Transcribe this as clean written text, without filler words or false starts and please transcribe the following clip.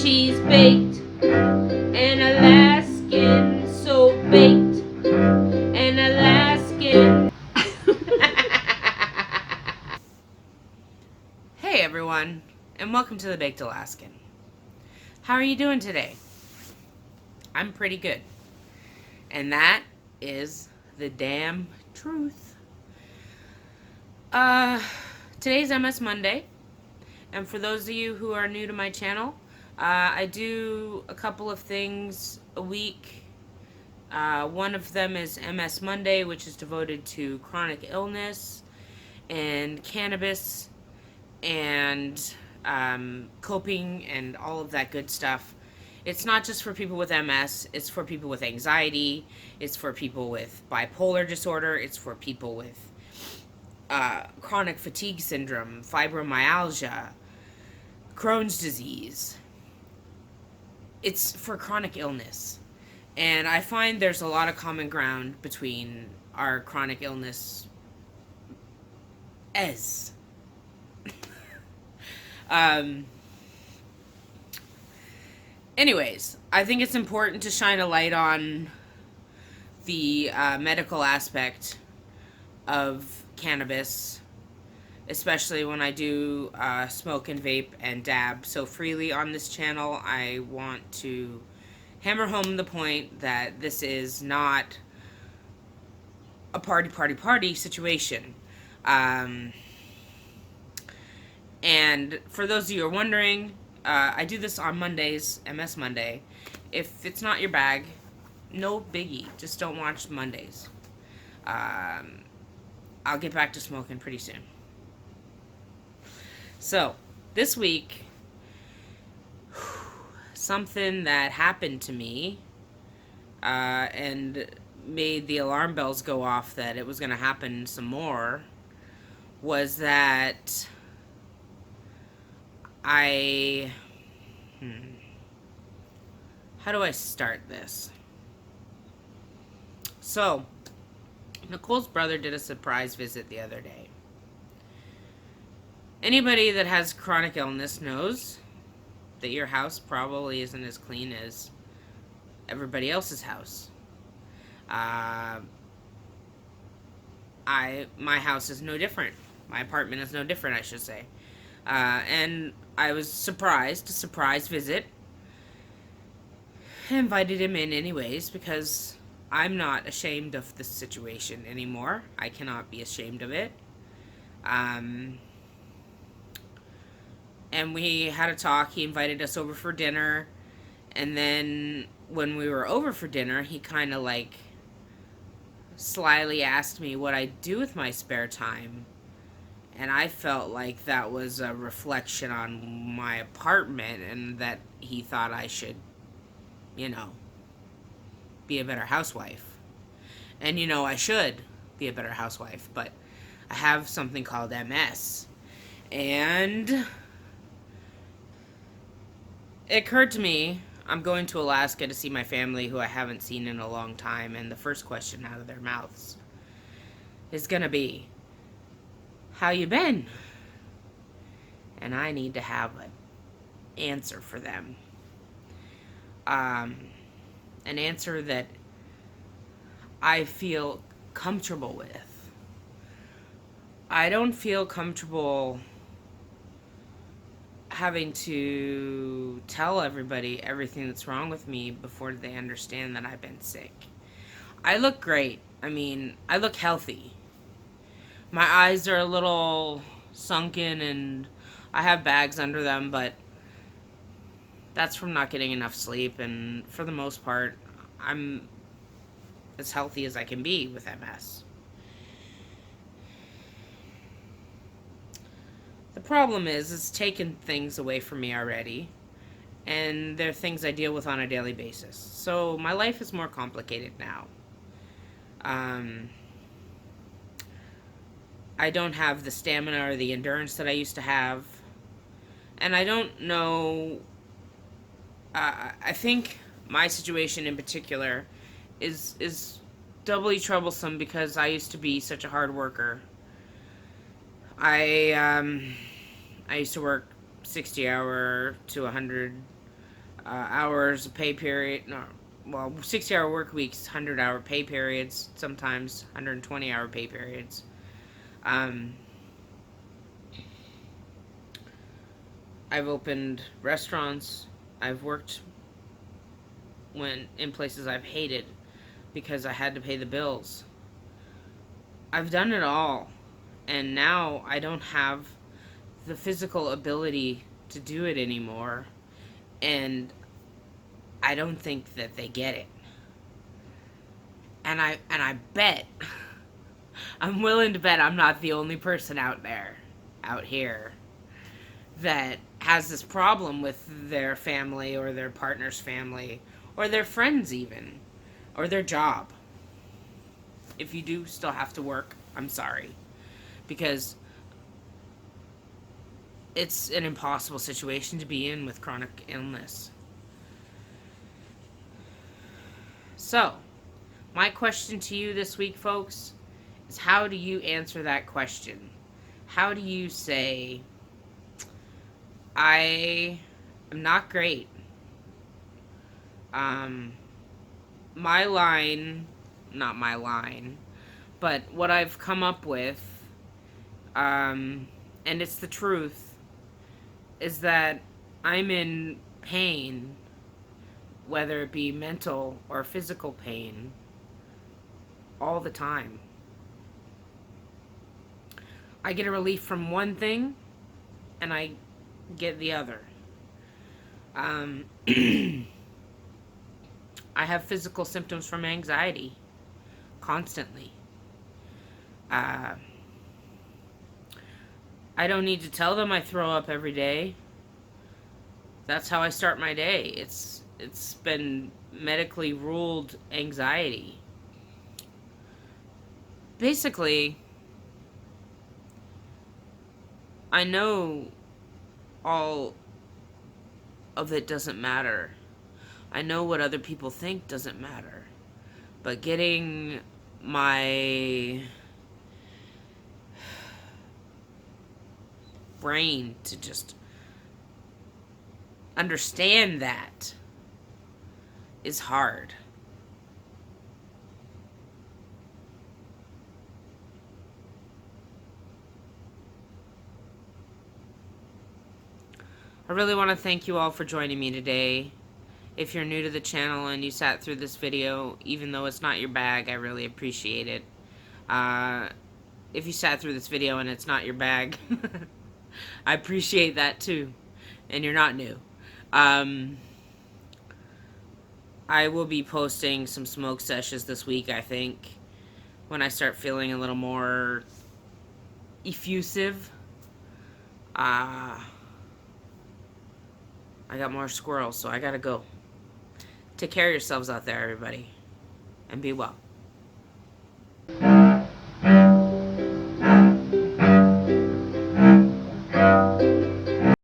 she's baked. An Alaskan, so baked. An Alaskan. Hey everyone, and welcome to the Baked Alaskan. How are you doing today? I'm pretty good. And that is the damn truth. Today's MS Monday. And for those of you who are new to my channel, I do a couple of things a week. One of them is MS Monday, which is devoted to chronic illness and cannabis and coping and all of that good stuff. It's not just for people with MS, it's for people with anxiety, it's for people with bipolar disorder, it's for people with chronic fatigue syndrome, fibromyalgia, Crohn's disease. It's for chronic illness. And I find there's a lot of common ground between our chronic illness anyways, I think it's important to shine a light on the medical aspect of cannabis, especially when I do smoke and vape and dab so freely on this channel. I want to hammer home the point that this is not a party situation. And for those of you who are wondering, I do this on Mondays, MS Monday. If it's not your bag, no biggie. Just don't watch Mondays. I'll get back to smoking pretty soon. So, this week, something that happened to me and made the alarm bells go off that it was going to happen some more was that how do I start this? So, Nicole's brother did a surprise visit the other day. Anybody that has chronic illness knows that your house probably isn't as clean as everybody else's house. My house is no different. My apartment is no different, I should say. And I was surprised, a surprise visit. I invited him in anyways because I'm not ashamed of this situation anymore. I cannot be ashamed of it. And we had a talk. He invited us over for dinner. And then when we were over for dinner, he kind of like slyly asked me what I do with my spare time. And I felt like that was a reflection on my apartment and that he thought I should, be a better housewife. And, I should be a better housewife, but I have something called MS. And it occurred to me, I'm going to Alaska to see my family who I haven't seen in a long time, and the first question out of their mouths is gonna be, how you been? And I need to have an answer for them. An answer that I feel comfortable with. I don't feel comfortable having to tell everybody everything that's wrong with me before they understand that I've been sick. I look great. I look healthy. My eyes are a little sunken and I have bags under them, but that's from not getting enough sleep, and for the most part, I'm as healthy as I can be with MS. The problem is it's taken things away from me already, and they're things I deal with on a daily basis. So my life is more complicated now. I don't have the stamina or the endurance that I used to have, and I don't know. I think my situation in particular is doubly troublesome because I used to be such a hard worker. I used to work 60-hour to 100 hours of pay period. No, well, 60-hour work weeks, 100-hour pay periods, sometimes 120-hour pay periods. I've opened restaurants. I've worked in places I've hated because I had to pay the bills. I've done it all, and now I don't have the physical ability to do it anymore, and I don't think that they get it. And I bet I'm willing to bet I'm not the only person out here that has this problem with their family or their partner's family or their friends even, or their job. If you do still have to work, I'm sorry, because it's an impossible situation to be in with chronic illness. So, my question to you this week, folks, is how do you answer that question? How do you say, I am not great? My line, not my line, but what I've come up with, and it's the truth, is that I'm in pain, whether it be mental or physical pain, all the time. I get a relief from one thing, and I get the other. I have physical symptoms from anxiety constantly. I don't need to tell them I throw up every day. That's how I start my day. It's been medically ruled anxiety. Basically, I know all of it doesn't matter. I know what other people think doesn't matter. But getting my brain to just understand that is hard. I really want to thank you all for joining me today. If you're new to the channel and you sat through this video, even though it's not your bag, I really appreciate it. If you sat through this video and it's not your bag, I appreciate that too. And you're not new. I will be posting some smoke sessions this week, I think, when I start feeling a little more effusive. I got more squirrels, so I gotta go. Take care of yourselves out there, everybody, and be well.